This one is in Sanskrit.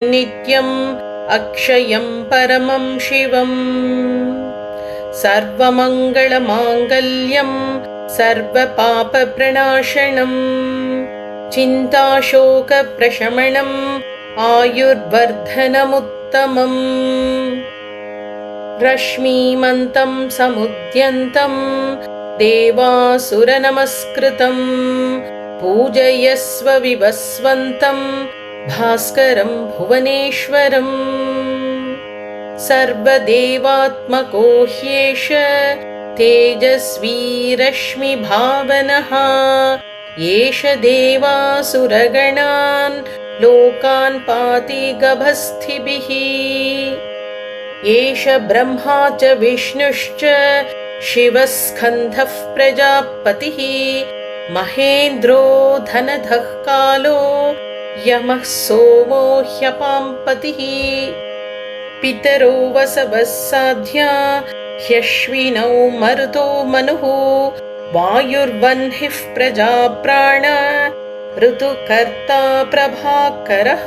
नित्यम् अक्षयं परमं शिवम् सर्वमङ्गलमाङ्गल्यं सर्वपापप्रणाशनम् चिन्ताशोकप्रशमनम् आयुर्वर्धनमुत्तमम् रश्मीमन्तं समुद्यन्तं देवासुरनमस्कृतं पूजयस्व विवस्वन्तं भास्करं भुवनेश्वरम् सर्वदेवात्मको ह्येष तेजस्वी रश्मिभावनः एष देवासुरगणान् लोकान् पाति गभस्थिभिः एष ब्रह्मा च विष्णुश्च शिवः स्कन्दः प्रजापतिः महेन्द्रो धनधः कालो यमः सोमो ह्यपाम्पतिः पितरो वसवः साध्या ह्यश्विनौ मरुतो मनुः वायुर्वह्निः प्रजाप्राण ऋतुकर्ता प्रभाकरः